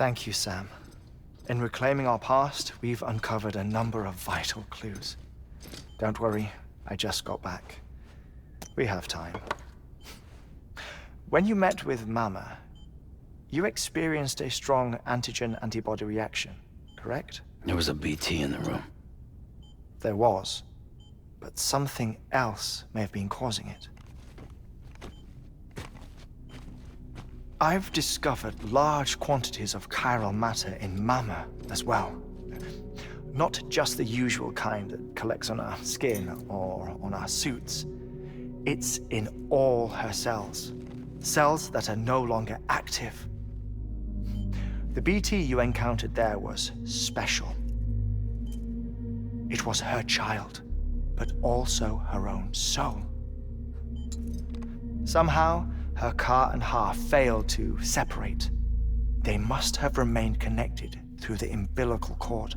Thank you, Sam. In reclaiming our past, we've uncovered a number of vital clues. Don't worry, I just got back. We have time. When you met with Mama, you experienced a strong antigen-antibody reaction, correct? There was a BT in the room. There was, but something else may have been causing it. I've discovered large quantities of chiral matter in Mama as well. Not just the usual kind that collects on our skin or on our suits. It's in all her cells. Cells that are no longer active. The BT you encountered there was special. It was her child, but also her own soul. Somehow, her car and half failed to separate. They must have remained connected through the umbilical cord.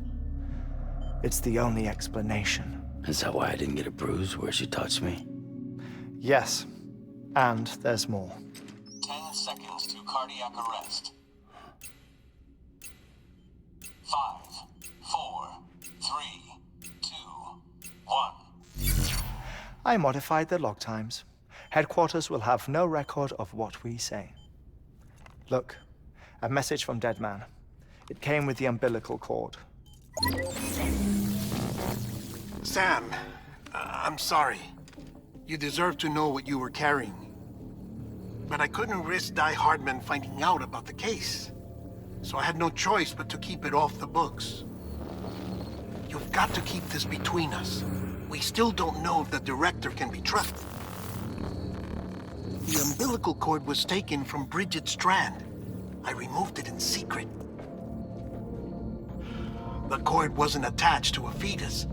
It's the only explanation. Is that why I didn't get a bruise where she touched me? Yes, and there's more. 10 seconds to cardiac arrest. 5, 4, 3, 2, 1. I modified the log times. Headquarters will have no record of what we say. Look, a message from Dead Man. It came with the umbilical cord. Sam, I'm sorry. You deserve to know what you were carrying. But I couldn't risk Di Hardman finding out about the case. So I had no choice but to keep it off the books. You've got to keep this between us. We still don't know if the director can be trusted. The umbilical cord was taken from Bridget Strand. I removed it in secret. The cord wasn't attached to a fetus.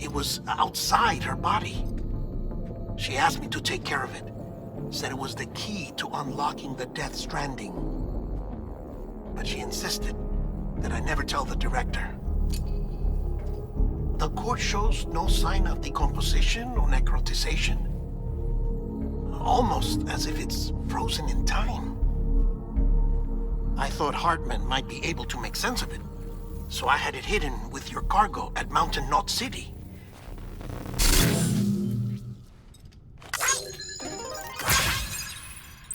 It was outside her body. She asked me to take care of it. Said it was the key to unlocking the Death Stranding. But she insisted that I never tell the director. The cord shows no sign of decomposition or necrotization. Almost as if it's frozen in time. I thought Hartman might be able to make sense of it, so I had it hidden with your cargo at Mountain Knot City.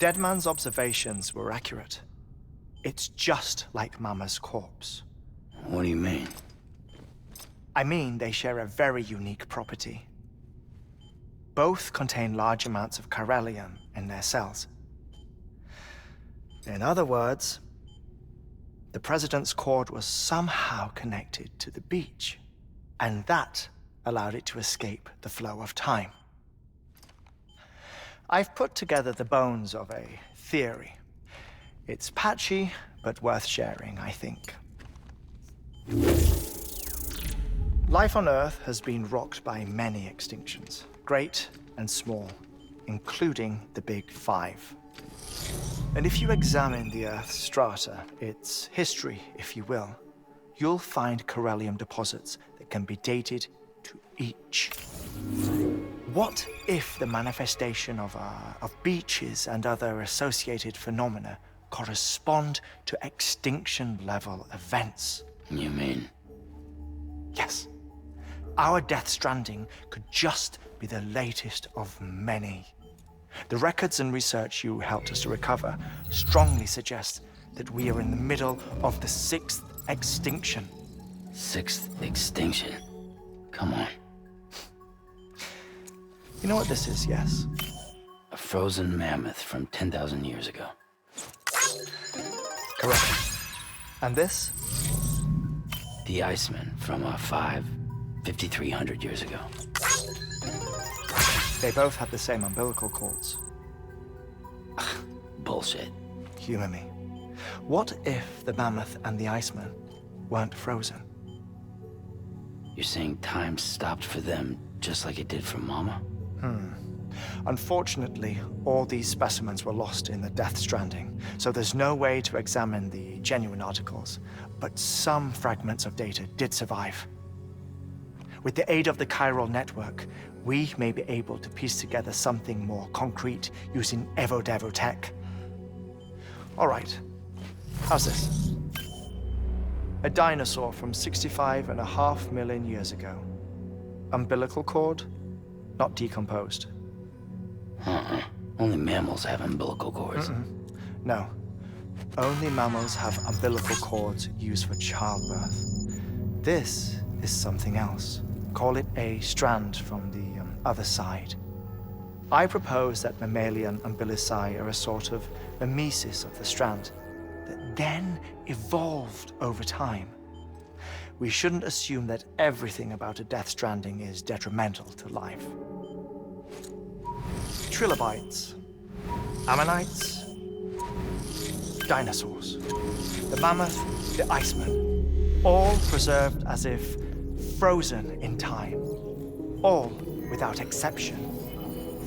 Deadman's observations were accurate. It's just like Mama's corpse. What do you mean? I mean, they share a very unique property. Both contain large amounts of chiralium in their cells. In other words, the president's cord was somehow connected to the beach, and that allowed it to escape the flow of time. I've put together the bones of a theory. It's patchy, but worth sharing, I think. Life on Earth has been rocked by many extinctions, great and small, including the Big Five. And if you examine the Earth's strata, its history, if you will, you'll find chiralium deposits that can be dated to each. What if the manifestation of beaches and other associated phenomena correspond to extinction-level events? You mean? Yes. Our Death Stranding could just be the latest of many. The records and research you helped us to recover strongly suggest that we are in the middle of the 6th extinction. 6th extinction? Come on. You know what this is, yes? A frozen mammoth from 10,000 years ago. Correct. And this? The Iceman from 5,300 years ago. They both had the same umbilical cords. Bullshit. Humor me. What if the mammoth and the Iceman weren't frozen? You're saying time stopped for them just like it did for Mama? Unfortunately, all these specimens were lost in the Death Stranding, so there's no way to examine the genuine articles, but some fragments of data did survive. With the aid of the chiral network, we may be able to piece together something more concrete using Evo-Devo tech. All right, how's this? A dinosaur from 65.5 million years ago. Umbilical cord, not decomposed. Only mammals have umbilical cords. No. Only mammals have umbilical cords used for childbirth. This is something else. Call it a strand from the other side. I propose that mammalian umbilici are a sort of mimesis of the strand that then evolved over time. We shouldn't assume that everything about a death stranding is detrimental to life. Trilobites, ammonites, dinosaurs, the mammoth, the iceman, all preserved as if frozen in time, all, without exception,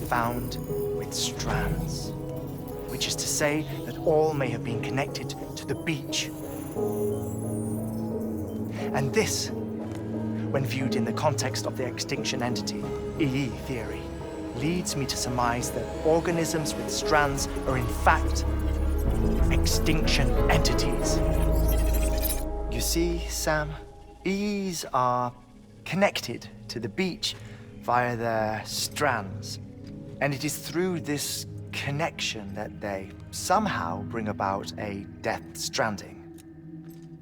found with strands, which is to say that all may have been connected to the beach. And this, when viewed in the context of the extinction entity, EE theory, leads me to surmise that organisms with strands are in fact extinction entities. You see, Sam, EEs are connected to the beach via their strands. And it is through this connection that they somehow bring about a death stranding.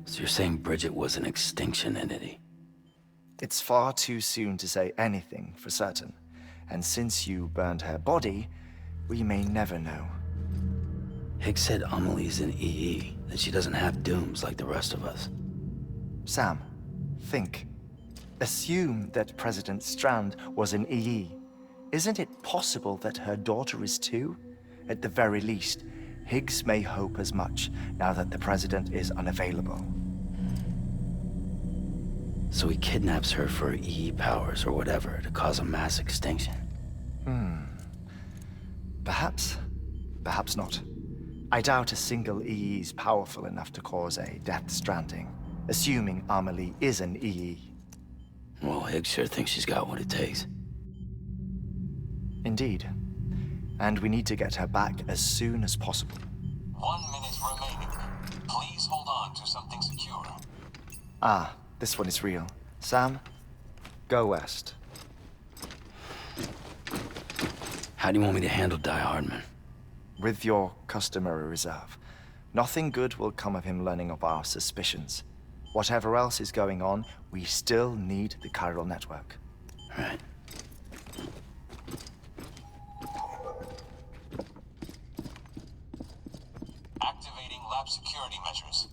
So you're saying Bridget was an extinction entity? It's far too soon to say anything for certain. And since you burned her body, we may never know. Higgs said Amelie's an EE, that she doesn't have dooms like the rest of us. Sam, think. Assume that President Strand was an EE. Isn't it possible that her daughter is too? At the very least, Higgs may hope as much now that the president is unavailable. So he kidnaps her for EE powers or whatever to cause a mass extinction. Perhaps. Perhaps not. I doubt a single EE is powerful enough to cause a death stranding, assuming Amelie is an EE. Well, Higgs sure thinks she's got what it takes. Indeed. And we need to get her back as soon as possible. 1 minute remaining. Please hold on to something secure. Ah, this one is real. Sam, go west. How do you want me to handle Die Hardman? With your customary reserve. Nothing good will come of him learning of our suspicions. Whatever else is going on, we still need the chiral network. Right. Activating lab security measures.